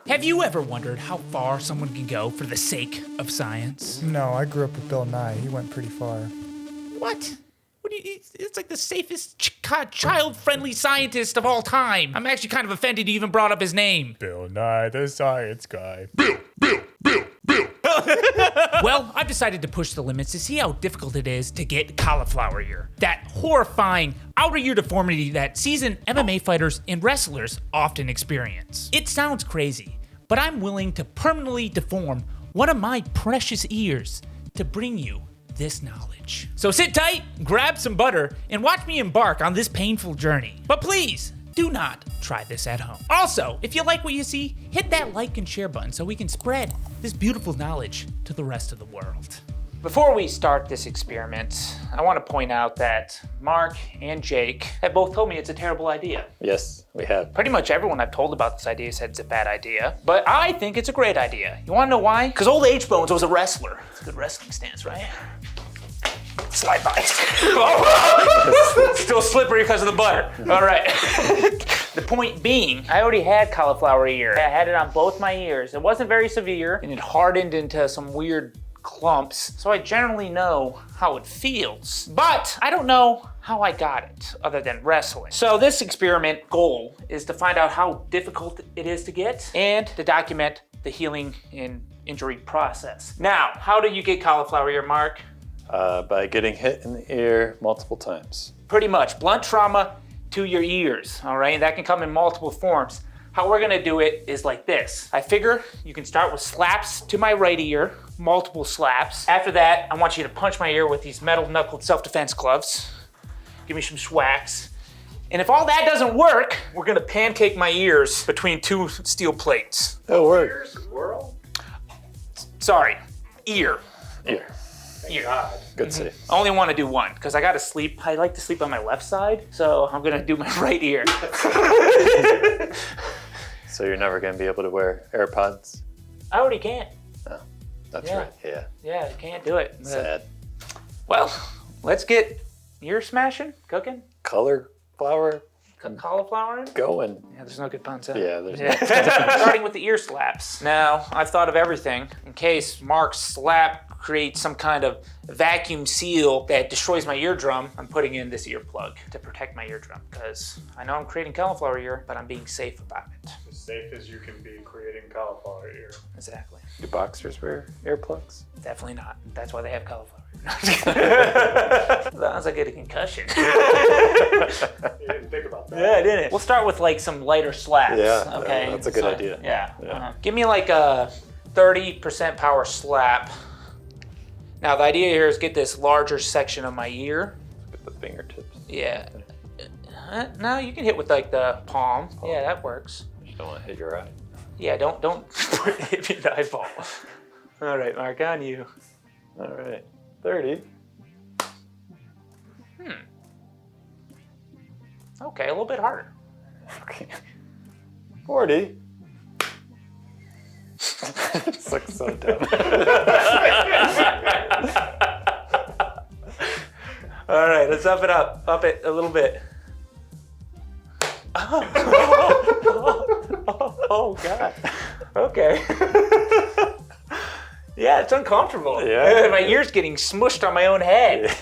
Have you ever wondered how far someone can go for the sake of science? No, I grew up with Bill Nye. He went pretty far. What? It's like the safest, child-friendly scientist of all time. I'm actually kind of offended you even brought up his name. Bill Nye, the science guy. Well, I've decided to push the limits to see how difficult it is to get cauliflower ear. That horrifying outer ear deformity that seasoned MMA fighters and wrestlers often experience. It sounds crazy, but I'm willing to permanently deform one of my precious ears to bring you this knowledge. So sit tight, grab some butter, and watch me embark on this painful journey. But please, do not try this at home. Also, if you like what you see, hit that like and share button so we can spread this beautiful knowledge to the rest of the world. Before we start this experiment, I want to point out that Mark and Jake have both told me it's a terrible idea. Yes, we have. Pretty much everyone I've told about this idea said it's a bad idea, but I think it's a great idea. You want to know why? Because old H-Bones was a wrestler. It's a good wrestling stance, right? Slide by. Still slippery because of the butter. All right. The point being, I already had cauliflower ear. I had it on both my ears. It wasn't very severe, and it hardened into some weird clumps, so I generally know how it feels. But I don't know how I got it, other than wrestling. So this experiment goal is to find out how difficult it is to get, and to document the healing and injury process. Now, how do you get cauliflower ear, Mark? By getting hit in the ear multiple times. Pretty much, blunt trauma to your ears, all right? That can come in multiple forms. How we're gonna do it is like this. I figure you can start with slaps to my right ear, multiple slaps. After that, I want you to punch my ear with these metal knuckled self-defense gloves. Give me some swacks. And if all that doesn't work, we're gonna pancake my ears between two steel plates. That'll work. Ears, squirrel. Sorry, ear. Ear. Ear. God. Good save. I only want to do one because I gotta sleep. I like to sleep on my left side, so I'm gonna do my right ear. So you're never gonna be able to wear AirPods? I already can't. No, that's Yeah. right. Yeah. Yeah, I can't do it. Sad. Well, let's get ear smashing, cooking, Color flower cauliflower. going. Yeah, there's no good puns. Huh? Yeah, there's Starting with the ear slaps. Now, I've thought of everything in case Mark's slap creates some kind of vacuum seal that destroys my eardrum. I'm putting in this earplug to protect my eardrum because I know I'm creating cauliflower ear, but I'm being safe about it. As safe as you can be creating cauliflower ear. Exactly. Do boxers wear earplugs? Definitely not. That's why they have cauliflower ear. As long as I get a concussion. You didn't think about that. Yeah, I didn't. We'll start with like some lighter slaps. Yeah, Okay. that's a good idea. Yeah. Yeah. Give me like a 30% power slap. Now the idea here is get this larger section of my ear. With the fingertips. Yeah. No, you can hit with like the palm. Yeah, that works. You just don't want to hit your eye. Yeah, don't hit me in the eyeball. All right, Mark, on you. All right. 30. Okay, a little bit harder. Okay. 40. This looks so dumb. All right, let's up it up. Up it a little bit. Oh God. Okay. Yeah, it's uncomfortable. Yeah. My ear's getting smushed on my own head.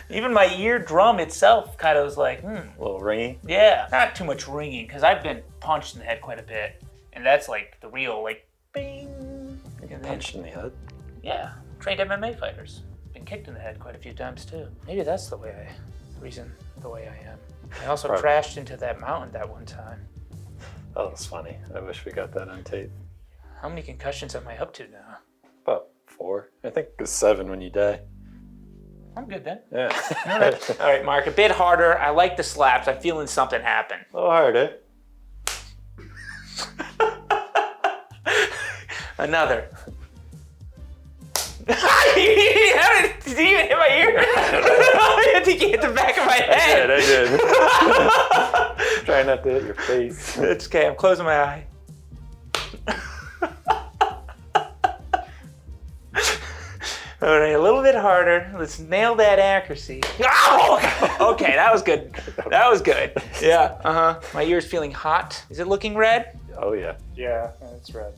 Even my eardrum itself kind of was like, A little ringy. Yeah, not too much ringing because I've been punched in the head quite a bit, and that's like the real like bing. You get And then- punched in the head. Yeah, trained MMA fighters. Been kicked in the head quite a few times too. Maybe that's the way I am. I also Probably. crashed into that mountain that one time. Oh, that's funny. I wish we got that on tape. How many concussions am I up to now? About 4. I think it's 7 when you die. I'm good then. Yeah. All right, Mark, a bit harder. I like the slaps. I'm feeling something happen. A little harder. Another. Did you even hit my ear? I think you hit the back of my head. I did. Try not to hit your face. It's okay, I'm closing my eye. All right, a little bit harder. Let's nail that accuracy. Oh! Okay, that was good. That was good. Yeah. My ear's feeling hot. Is it looking red? Oh yeah, Yeah, it's red.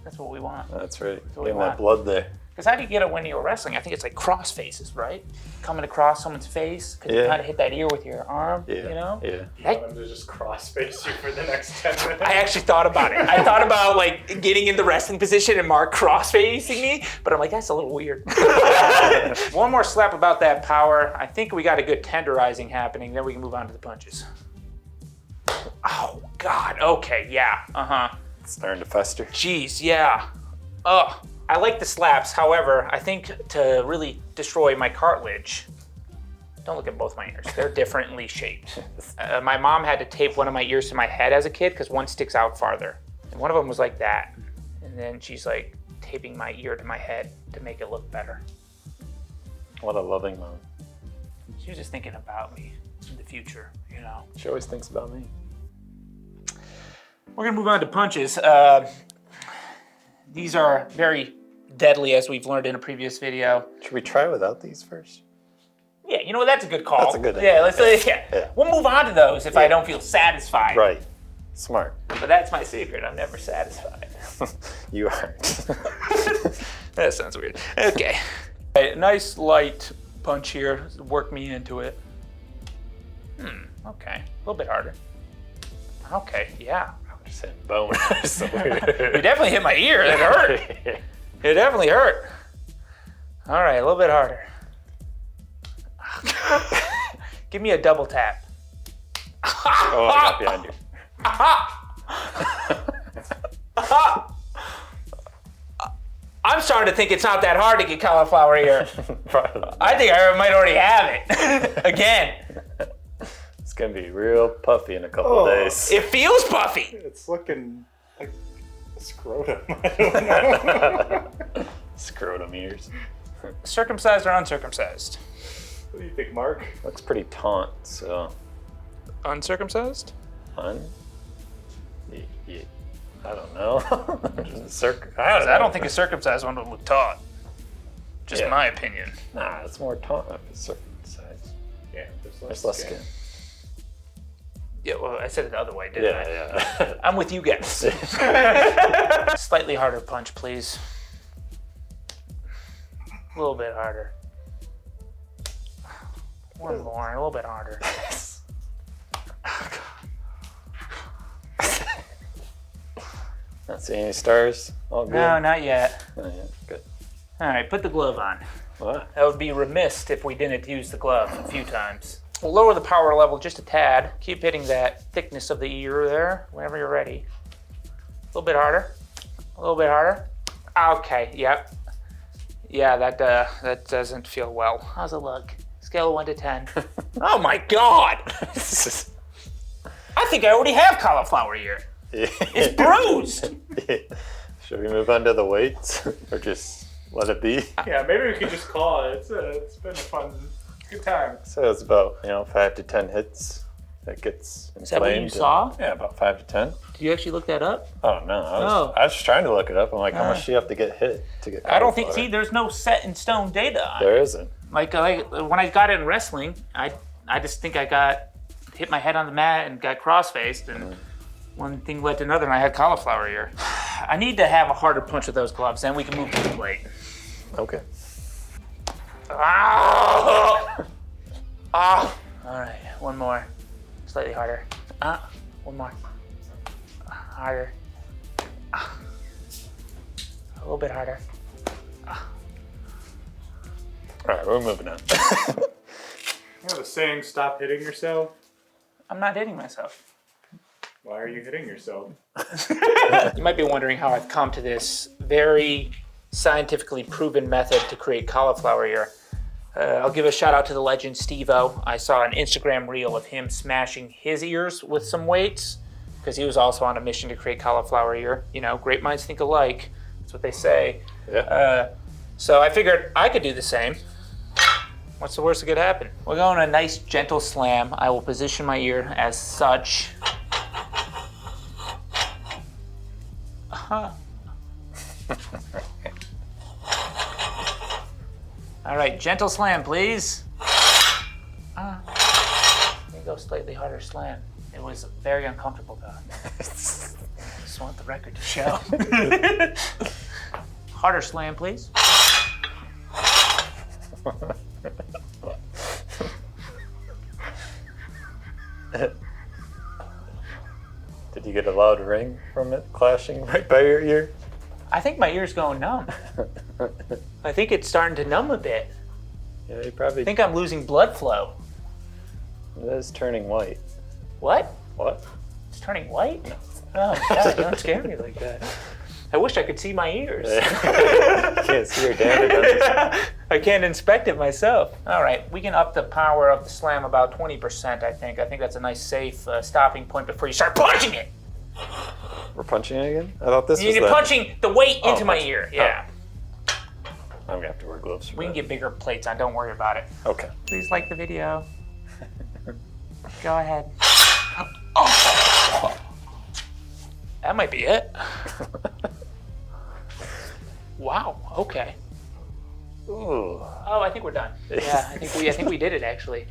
That's what we want. that's right. what we Getting want. that blood there. Because how do you get it when you're wrestling? I think it's like cross faces, right? Coming across someone's face. Because you Yeah. kind of hit that ear with your arm, Yeah. you know? Yeah. You want them to just cross-face you for the next 10 minutes. I actually thought about it. I thought about like getting in the wrestling position and Mark cross-facing me, but I'm like, that's a little weird. One more slap about that power. I think we got a good tenderizing happening. Then we can move on to the punches. Oh, God. Okay, yeah. It's starting to fester. Jeez, yeah. Ugh. I like the slaps. However, I think to really destroy my cartilage, don't look at both my ears. They're differently shaped. My mom had to tape one of my ears to my head as a kid because one sticks out farther. And one of them was like that. And then she's like taping my ear to my head to make it look better. What a loving mom. She was just thinking about me in the future, you know. She always thinks about me. We're gonna move on to punches. These are very deadly, as we've learned in a previous video. Should we try without these first? Yeah, you know what? That's a good call. That's a good idea. Yeah, let's. Yeah. We'll move on to those if I don't feel satisfied. Right. Smart. But that's my secret. I'm never satisfied. You aren't. That sounds weird. Okay. A nice light punch here. Work me into it. Okay. A little bit harder. Okay. Yeah. Just hitting bone. You definitely hit my ear. It hurt. It definitely hurt. All right. A little bit harder. Give me a double tap. Oh, I got behind you. I'm starting to think it's not that hard to get cauliflower ear. I think I might already have it. Again. It's gonna be real puffy in a couple of days. It feels puffy. It's looking like a scrotum. I don't know. Scrotum ears. Circumcised or uncircumcised? What do you think, Mark? Looks pretty taunt, so. Uncircumcised? Fun? I don't know. I don't think a circumcised one would look taut. Just Yeah. my opinion. Nah, it's more taunt if it's circumcised. Yeah, There's less skin. Yeah, well, I said it the other way, didn't I? Yeah. I'm with you guys. Slightly harder punch, please. A little bit harder. One more, a little bit harder. Not seeing any stars? All good? No, not yet. Not yet. Good. All right, put the glove on. What? That would be remiss if we didn't use the glove a few times. We'll lower the power level just a tad. Keep hitting that thickness of the ear there whenever you're ready. A little bit harder. A little bit harder. Okay, yep. Yeah, that doesn't feel well. How's it look? Scale of 1 to 10. Oh my God! I think I already have cauliflower ear. It's bruised. Should we move on to the weights or just let it be? Yeah, maybe we could just call it. It's been a fun, good time. So it's about 5 to 10 hits that gets inflamed. Is that what you saw? Yeah, about 5 to 10. Did you actually look that up? Oh no, I was just trying to look it up. I'm like, how much do you have to get hit to get? I don't think. cauliflower? See, there's no set in stone data on it. There isn't. Like when I got it in wrestling, I just think I hit my head on the mat and got cross-faced, and one thing led to another, and I had cauliflower ear. I need to have a harder punch with those gloves, then we can move to the plate. Okay. Ah! Ah! All right, one more, slightly harder. One more, harder. A little bit harder. All right, we're moving on. You know the saying, stop hitting yourself? I'm not hitting myself. Why are you hitting yourself? You might be wondering how I've come to this very scientifically proven method to create cauliflower ear. I'll give a shout out to the legend Steve-O. I saw an Instagram reel of him smashing his ears with some weights because he was also on a mission to create cauliflower ear. You know, great minds think alike. That's what they say. Yeah. So I figured I could do the same. What's the worst that could happen? We're going a nice gentle slam. I will position my ear as such. All right, gentle slam, please. Let me go slightly harder slam. It was very uncomfortable, though. Just want the record to show. Harder slam, please. Did you get a loud ring from it clashing right by your ear? I think my ear's going numb. I think it's starting to numb a bit. Yeah, you probably. I think I'm losing blood flow. It is turning white. What? What? It's turning white? Oh, God, don't scare me like that. I wish I could see my ears. Can't see your damage. I can't inspect it myself. All right, we can up the power of the slam about 20%, I think. I think that's a nice, safe stopping point before you start punching it. We're punching it again? I thought this was You're the... punching the weight into my punching. ear. Yeah. I'm gonna have to wear gloves for We can that. get bigger plates on. Don't worry about it. Okay. Please like the video. Go ahead. That might be it. Wow. Okay. Ooh. Oh, I think we're done. Yeah, I think we did it actually.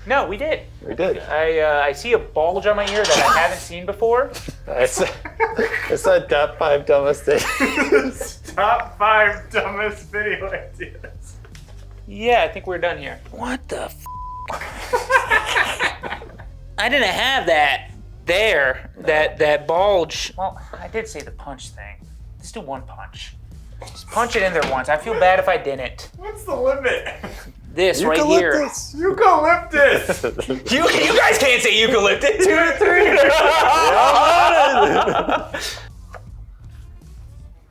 No, we did. We did. I see a bulge on my ear that I haven't seen before. It's that top 5 dumbest ideas. Top 5 dumbest video ideas. Yeah, I think we're done here. What the f? I didn't have that there. That bulge. Well, I did say the punch thing. Let's do one punch. Just punch it in there once. I feel bad if I didn't. What's the limit? This right here. Eucalyptus! You guys can't say eucalyptus. 2 to 3.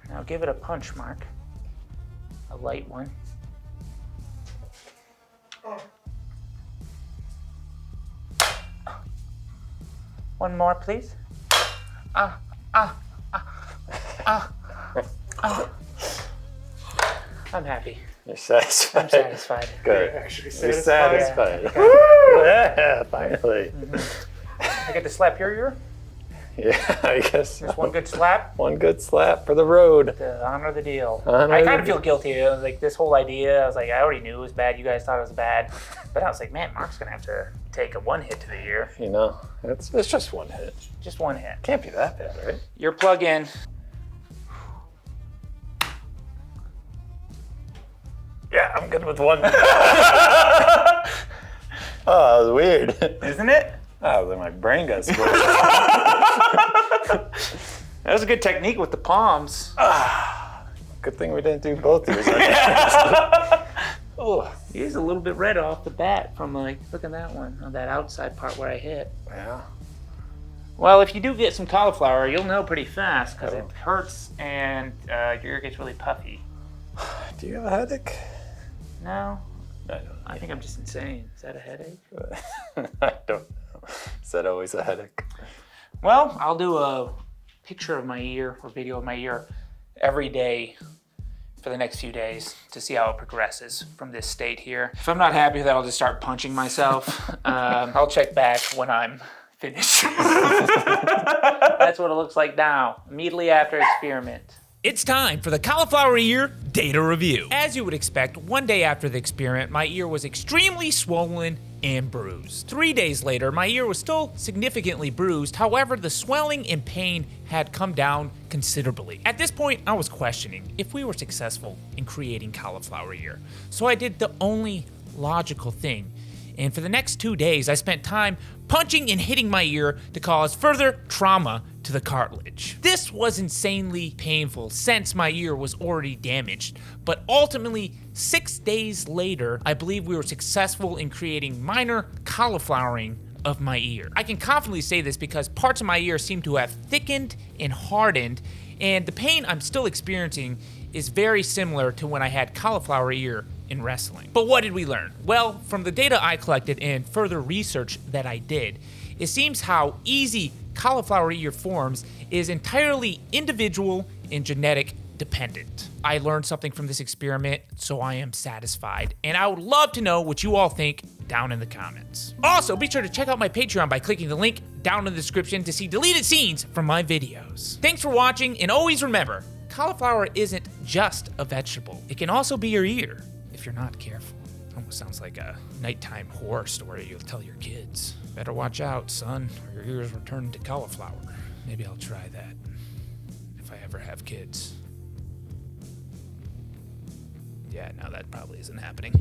Now give it a punch, Mark. A light one. One more, please. I'm happy. You're satisfied. I'm satisfied. Good. Actually You're satisfied. Yeah. Yeah, finally. I get to slap your ear? Yeah, I guess. Just one good slap One good slap for the road. to honor the deal. Honor I the kind of deal. feel guilty. I was like, this whole idea, I was like, I already knew it was bad. You guys thought it was bad. But I was like, man, Mark's going to have to take a one hit to the ear. You know, it's just one hit. Just one hit. Can't be that bad, right? Your plug in. Yeah, I'm good with one. Oh, that was weird. Isn't it? Oh, then my brain got split. That was a good technique with the palms. Good thing we didn't do both ears. Oh, He's a little bit red off the bat from like, look at that one, on that outside part where I hit. yeah. Well, if you do get some cauliflower, you'll know pretty fast because it hurts and your ear gets really puffy. Do you have a headache? No, I don't. I think I'm just insane. Is that a headache? I don't know. Is that always a headache? Well, I'll do a picture of my ear or video of my ear every day for the next few days to see how it progresses from this state here. If I'm not happy with that, I'll just start punching myself. I'll check back when I'm finished. That's what it looks like now, immediately after experiment. It's time for the cauliflower ear data review. As you would expect, one day after the experiment, my ear was extremely swollen and bruised. 3 days later, my ear was still significantly bruised. However, the swelling and pain had come down considerably. At this point, I was questioning if we were successful in creating cauliflower ear. So I did the only logical thing. And for the next 2 days, I spent time punching and hitting my ear to cause further trauma to the cartilage. This was insanely painful since my ear was already damaged, but ultimately 6 days later, I believe we were successful in creating minor cauliflowering of my ear. I can confidently say this because parts of my ear seem to have thickened and hardened, and the pain I'm still experiencing is very similar to when I had cauliflower ear in wrestling. But what did we learn? Well, from the data I collected and further research that I did, it seems how easy cauliflower ear forms is entirely individual and genetic dependent. I learned something from this experiment, so I am satisfied, and I would love to know what you all think down in the comments. Also, be sure to check out my Patreon by clicking the link down in the description to see deleted scenes from my videos. Thanks for watching, and always remember, cauliflower isn't just a vegetable. It can also be your ear. If if you're not careful. Almost sounds like a nighttime horror story you'll tell your kids. Better watch out, son, or your ears will turn into cauliflower. Maybe I'll try that if I ever have kids. Yeah, no, that probably isn't happening.